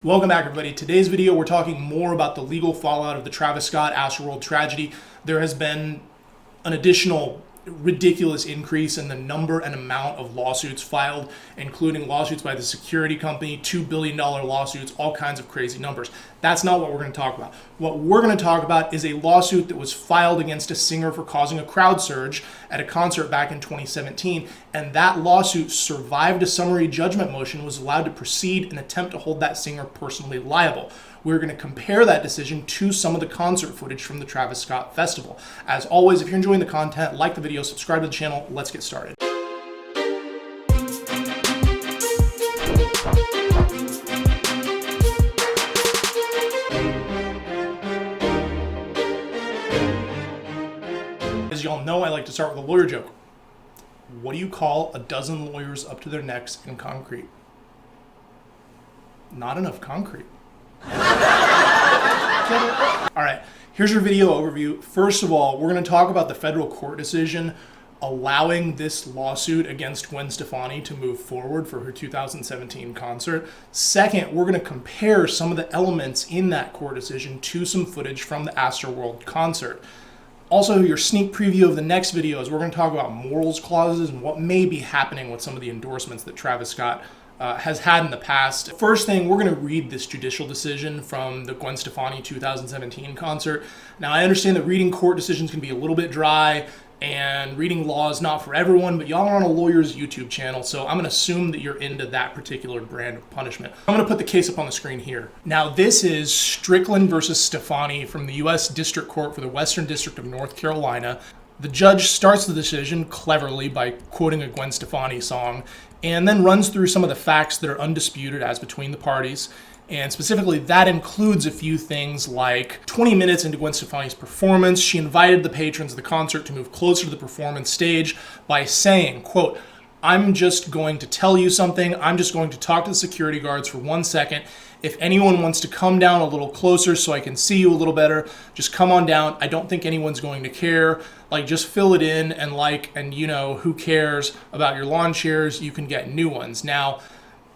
Welcome back, everybody. Today's video, we're talking more about the legal fallout of the Travis Scott Astroworld tragedy. There has been an additional ridiculous increase in the number and amount of lawsuits filed, including lawsuits by the security company, $2 billion lawsuits, all kinds of crazy numbers. That's not what we're going to talk about. What we're going to talk about is a lawsuit that was filed against a singer for causing a crowd surge at a concert back in 2017, and that lawsuit survived a summary judgment motion, was allowed to proceed and attempt to hold that singer personally liable. We're going to compare that decision to some of the concert footage from the Travis Scott Festival. As always, if you're enjoying the content, like the video, subscribe to the channel. Let's get started. As y'all know, I like to start with a lawyer joke. What do you call a dozen lawyers up to their necks in concrete? Not enough concrete. All right, here's your video overview. First of all, we're going to talk about the federal court decision allowing this lawsuit against Gwen Stefani to move forward for her 2017 concert. Second, we're going to compare some of the elements in that court decision to some footage from the Astroworld concert. Also, your sneak preview of the next video is we're going to talk about morals clauses and what may be happening with some of the endorsements that Travis Scott has had in the past. First thing, we're going to read this judicial decision from the Gwen Stefani 2017 concert. Now, I understand that reading court decisions can be a little bit dry and reading law is not for everyone, but y'all are on a lawyer's YouTube channel, so I'm going to assume that you're into that particular brand of punishment. I'm going to put the case up on the screen here. Now, this is Stricklin versus Stefani from the U.S. District Court for the Western District of North Carolina. The judge starts the decision cleverly by quoting a Gwen Stefani song and then runs through some of the facts that are undisputed as between the parties. And specifically, that includes a few things like 20 minutes into Gwen Stefani's performance, she invited the patrons of the concert to move closer to the performance stage by saying, quote, "I'm just going to tell you something. I'm just going to talk to the security guards for 1 second. If anyone wants to come down a little closer so I can see you a little better, just come on down. I don't think anyone's going to care. Like, just fill it in and you know, who cares about your lawn chairs? You can get new ones." Now,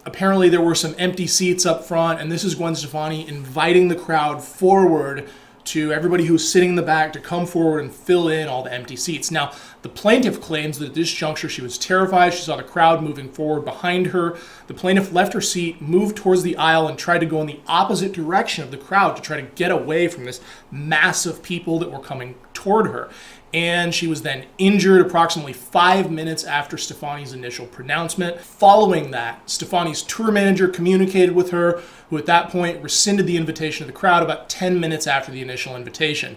apparently there were some empty seats up front, and this is Gwen Stefani inviting the crowd forward to everybody who's sitting in the back to come forward and fill in all the empty seats. Now, the plaintiff claims that at this juncture she was terrified. She saw the crowd moving forward behind her. The plaintiff left her seat, moved towards the aisle, and tried to go in the opposite direction of the crowd to try to get away from this mass of people that were coming toward her. And she was then injured approximately 5 minutes after Stefani's initial pronouncement. Following that, Stefani's tour manager communicated with her, who at that point rescinded the invitation of the crowd about 10 minutes after the initial invitation,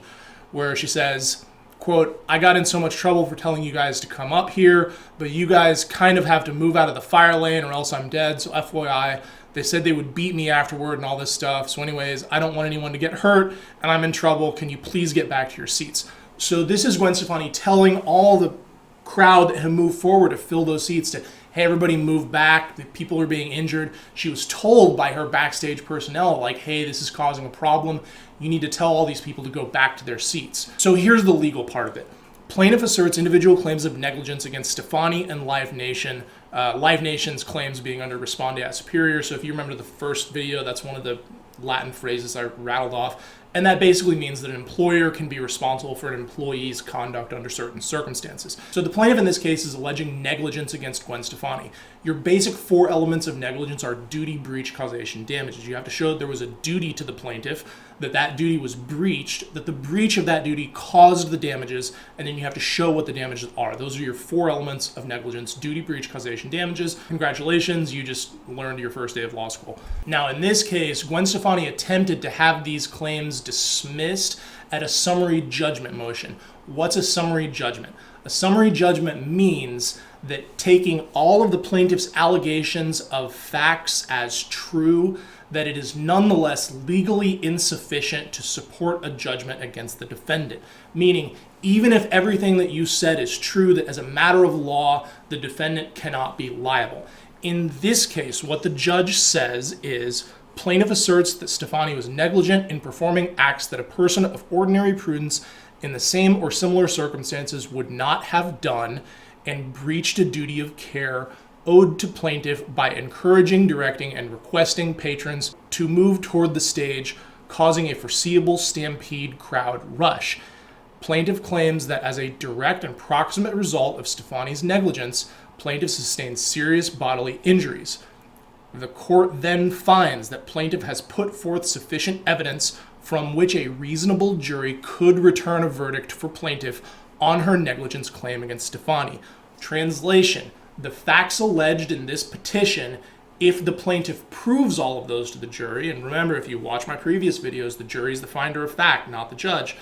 where she says, quote, "I got in so much trouble for telling you guys to come up here, but you guys kind of have to move out of the fire lane or else I'm dead, so FYI. They said they would beat me afterward and all this stuff. So anyways, I don't want anyone to get hurt and I'm in trouble. Can you please get back to your seats?" So this is Gwen Stefani telling all the crowd that had moved forward to fill those seats to, hey, everybody move back. The people are being injured. She was told by her backstage personnel, like, hey, this is causing a problem. You need to tell all these people to go back to their seats. So here's the legal part of it. Plaintiff asserts individual claims of negligence against Stefani and Live Nation. Live Nation's claims being under respondeat superior. So if you remember the first video, that's one of the Latin phrases I rattled off. And that basically means that an employer can be responsible for an employee's conduct under certain circumstances. So the plaintiff in this case is alleging negligence against Gwen Stefani. Your basic 4 elements of negligence are duty, breach, causation, damages. You have to show that there was a duty to the plaintiff, that that duty was breached, that the breach of that duty caused the damages, and then you have to show what the damages are. Those are your 4 elements of negligence: duty, breach, causation, damages. Congratulations, you just learned your first day of law school. Now, in this case, Gwen Stefani attempted to have these claims dismissed at a summary judgment motion. What's a summary judgment? A summary judgment means that taking all of the plaintiff's allegations of facts as true, that it is nonetheless legally insufficient to support a judgment against the defendant. Meaning, even if everything that you said is true, that as a matter of law, the defendant cannot be liable. In this case, what the judge says is, plaintiff asserts that Stefani was negligent in performing acts that a person of ordinary prudence in the same or similar circumstances would not have done, and breached a duty of care owed to plaintiff by encouraging, directing, and requesting patrons to move toward the stage, causing a foreseeable stampede crowd rush. Plaintiff claims that as a direct and proximate result of Stefani's negligence, plaintiff sustained serious bodily injuries. The court then finds that plaintiff has put forth sufficient evidence from which a reasonable jury could return a verdict for plaintiff on her negligence claim against Stefani. Translation: the facts alleged in this petition, if the plaintiff proves all of those to the jury, and remember, if you watch my previous videos, the jury is the finder of fact, not the judge.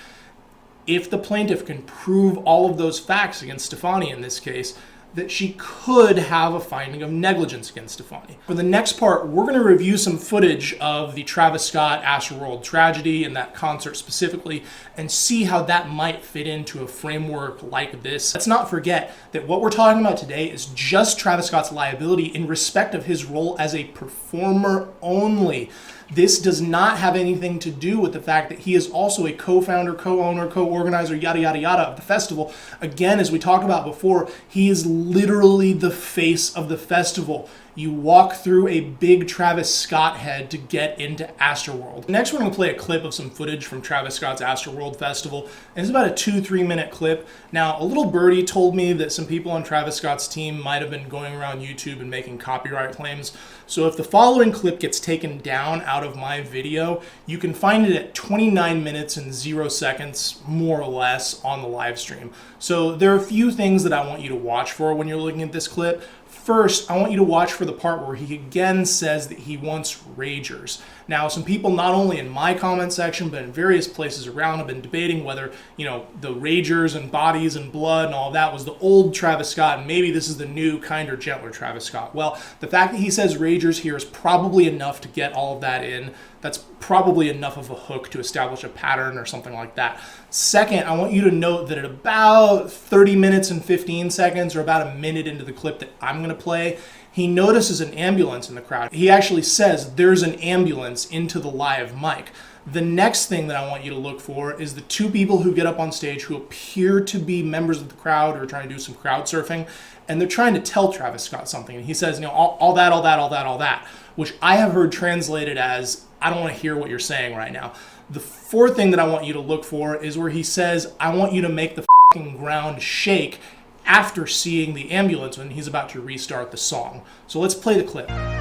If the plaintiff can prove all of those facts against Stefani in this case, that she could have a finding of negligence against Stefani. For the next part, we're going to review some footage of the Travis Scott Astroworld tragedy and that concert specifically, and see how that might fit into a framework like this. Let's not forget that what we're talking about today is just Travis Scott's liability in respect of his role as a performer only. This does not have anything to do with the fact that he is also a co-founder, co-owner, co-organizer, yada, yada, yada of the festival. Again, as we talked about before, he is literally the face of the festival. You walk through a big Travis Scott head to get into Astroworld. Next, we're going to play a clip of some footage from Travis Scott's Astroworld Festival. And it's about a 2-3 minute clip. Now, a little birdie told me that some people on Travis Scott's team might have been going around YouTube and making copyright claims. So if the following clip gets taken down out of my video, you can find it at 29 minutes and 0 seconds, more or less, on the live stream. So there are a few things that I want you to watch for when you're looking at this clip. First, I want you to watch for the part where he again says that he wants ragers. Now, some people not only in my comment section, but in various places around have been debating whether, the ragers and bodies and blood and all of that was the old Travis Scott, and maybe this is the new, kinder, gentler Travis Scott. Well, the fact that he says ragers here is probably enough to get all of that in. That's probably enough of a hook to establish a pattern or something like that. Second, I want you to note that at about 30 minutes and 15 seconds, or about a minute into the clip that I'm going to play, he notices an ambulance in the crowd. He actually says, "There's an ambulance," into the live mic. The next thing that I want you to look for is the two people who get up on stage who appear to be members of the crowd or trying to do some crowd surfing, and they're trying to tell Travis Scott something. And he says, all that, which I have heard translated as, "I don't want to hear what you're saying right now." The fourth thing that I want you to look for is where he says, "I want you to make the fucking ground shake," after seeing the ambulance when he's about to restart the song. So let's play the clip. Goddamn,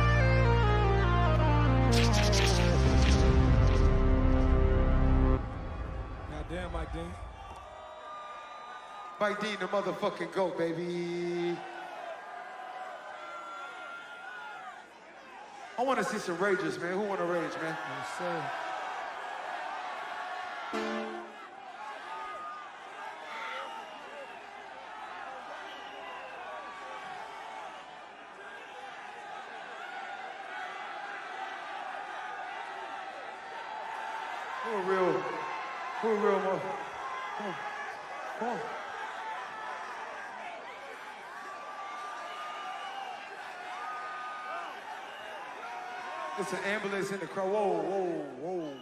Mike Dean. Mike Dean, the motherfucking GOAT, baby. I want to see some ragers, man. Who want to rage, man? Yes, sir. Who a real one? Come on. Come on. It's an ambulance in the crowd. Whoa, whoa, whoa.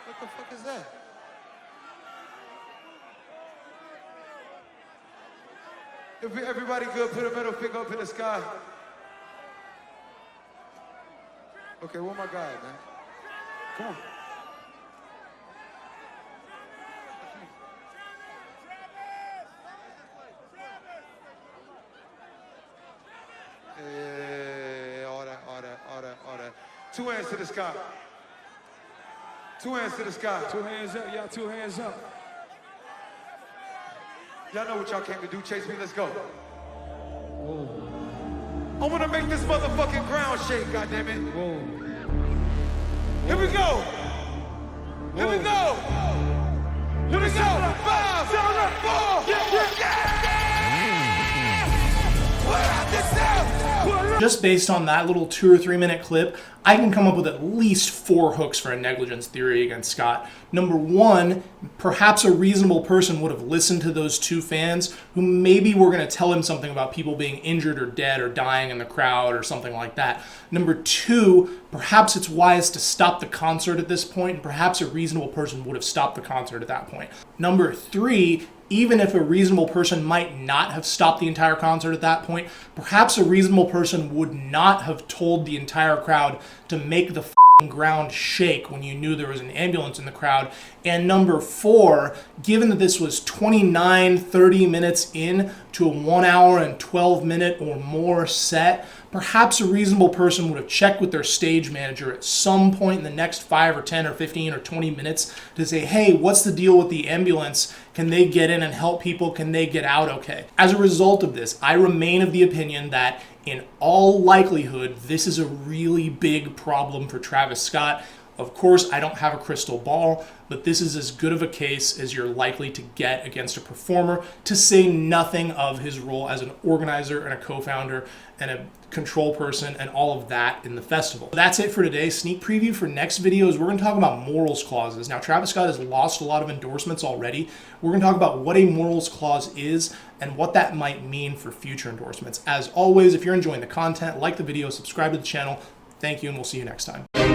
What the fuck is that? If everybody good, put a middle finger up in the sky. Okay, where my guy, man? Come on. Yeah, all that. 2 hands to the sky. 2 hands to the sky. 2 hands up, y'all. 2 hands up. Y'all know what y'all came to do. Chase me, let's go. Whoa. I want to make this motherfucking ground shake, goddammit. Whoa. Here we go. Here we go. Here we go. 5, 4, yeah. Put out this sound. just based on that little 2 or 3 minute clip, I can come up with at least 4 hooks for a negligence theory against Scott. Number one, perhaps a reasonable person would have listened to those 2 fans who maybe were going to tell him something about people being injured or dead or dying in the crowd or something like that. Number 2, perhaps it's wise to stop the concert at this point, and perhaps a reasonable person would have stopped the concert at that point. Number 3, even if a reasonable person might not have stopped the entire concert at that point, perhaps a reasonable person would not have told the entire crowd to make the ground shake when you knew there was an ambulance in the crowd. And number 4, given that this was 30 minutes in to a 1 hour and 12 minute or more set, perhaps a reasonable person would have checked with their stage manager at some point in the next 5 or 10 or 15 or 20 minutes to say, hey, what's the deal with the ambulance? Can they get in and help people? Can they get out okay? As a result of this, I remain of the opinion that in all likelihood, this is a really big problem for Travis Scott. Of course, I don't have a crystal ball, but this is as good of a case as you're likely to get against a performer, to say nothing of his role as an organizer and a co-founder and a control person and all of that in the festival. That's it for today. Sneak preview for next videos, we're going to talk about morals clauses. Now, Travis Scott has lost a lot of endorsements already. We're going to talk about what a morals clause is and what that might mean for future endorsements. As always, if you're enjoying the content, like the video, subscribe to the channel. Thank you, and we'll see you next time.